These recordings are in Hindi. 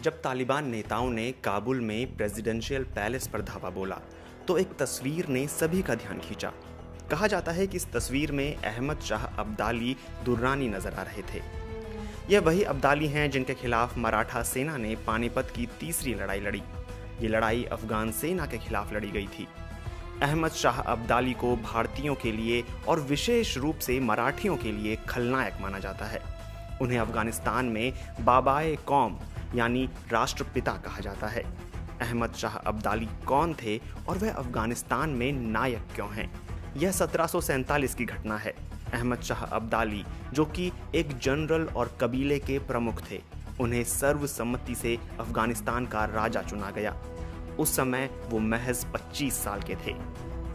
जब तालिबान नेताओं ने काबुल में प्रेसिडेंशियल पैलेस पर धावा बोला तो एक तस्वीर ने सभी का ध्यान खींचा। कहा जाता है कि इस तस्वीर में अहमद शाह अब्दाली दुर्रानी नजर आ रहे थे। यह वही अब्दाली हैं जिनके खिलाफ मराठा सेना ने पानीपत की तीसरी लड़ाई लड़ी। ये लड़ाई अफगान सेना के खिलाफ लड़ी गई थी। अहमद शाह अब्दाली को भारतीयों के लिए और विशेष रूप से मराठियों के लिए खलनायक माना जाता है। उन्हें अफगानिस्तान में बाबाए कौम यानी राष्ट्रपिता कहा जाता है। अहमद शाह अब्दाली कौन थे और वह अफगानिस्तान में नायक क्यों हैं? यह 1747 की घटना है। अहमद शाह अब्दाली, जो कि एक जनरल और कबीले के प्रमुख थे, उन्हें सर्वसम्मति से अफगानिस्तान का राजा चुना गया। उस समय वो महज 25 साल के थे।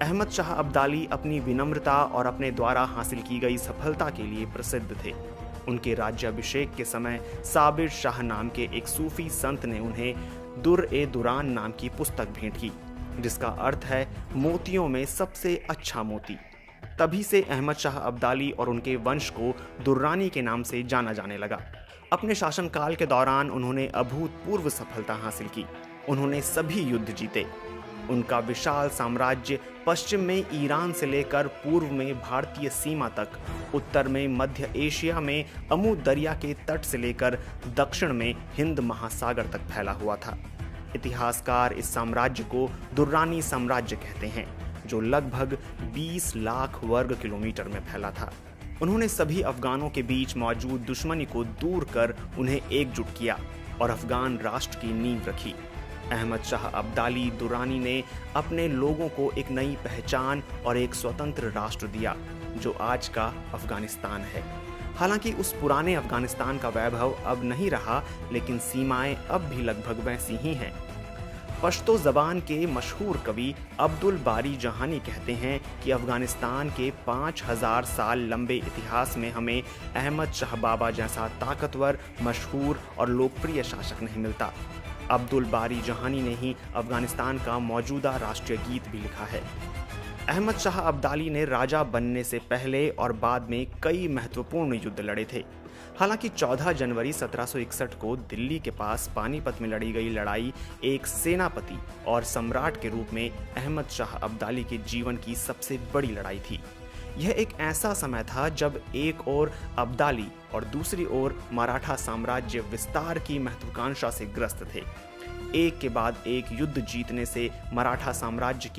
अहमद शाह अब्दाली अपनी विनम्रता और अपने द्वारा हासिल की गई सफलता के लिए प्रसिद्ध थे। उनके राज्याभिषेक के समय साबिर शाह नाम के एक सूफी संत ने उन्हें दुर-ए-दुरान नाम की पुस्तक भेंट की, जिसका अर्थ है मोतियों में सबसे अच्छा मोती। तभी से अहमद शाह अब्दाली और उनके वंश को दुर्रानी के नाम से जाना जाने लगा। अपने शासनकाल के दौरान उन्होंने अभूतपूर्व सफलता हासिल की। उन्होंने सभी युद्ध जीते। उनका विशाल साम्राज्य पश्चिम में ईरान से लेकर पूर्व में भारतीय सीमा तक, उत्तर में मध्य एशिया में अमू दरिया के तट से लेकर दक्षिण में हिंद महासागर तक फैला हुआ था। इतिहासकार इस साम्राज्य को दुर्रानी साम्राज्य कहते हैं, जो लगभग 20 लाख वर्ग किलोमीटर में फैला था। उन्होंने सभी अफगानों के बीच मौजूद दुश्मनी को दूर कर उन्हें एकजुट किया और अफगान राष्ट्र की नींव रखी। अहमद शाह अब्दाली दुर्रानी ने अपने लोगों को एक नई पहचान और एक स्वतंत्र राष्ट्र दिया, जो आज का अफगानिस्तान है। हालांकि उस पुराने अफगानिस्तान का वैभव अब नहीं रहा, लेकिन सीमाएं अब भी लगभग वैसी ही हैं। पश्तो ज़बान के मशहूर कवि अब्दुल बारी जहानी कहते हैं कि अफगानिस्तान के 5000 साल लंबे इतिहास में हमें अहमद शाह बाबा जैसा ताकतवर, मशहूर और लोकप्रिय शासक नहीं मिलता। अब्दुल बारी जहानी ने ही अफगानिस्तान का मौजूदा राष्ट्रीय गीत भी लिखा है। अहमद शाह अब्दाली ने राजा बनने से पहले और बाद में कई महत्वपूर्ण युद्ध लड़े थे। हालांकि 14 जनवरी 1761 को दिल्ली के पास पानीपत में लड़ी गई लड़ाई एक सेनापति और सम्राट के रूप में अहमद शाह अब्दाली के जीवन की सबसे बड़ी लड़ाई थी। यह एक ऐसा समय था जब एक ओर अब्दाली और दूसरी ओर मराठा साम्राज्य विस्तार की महत्वाकांक्षा से ग्रस्त थे। एक के बाद एक युद्ध जीतने से मराठा साम्राज्य की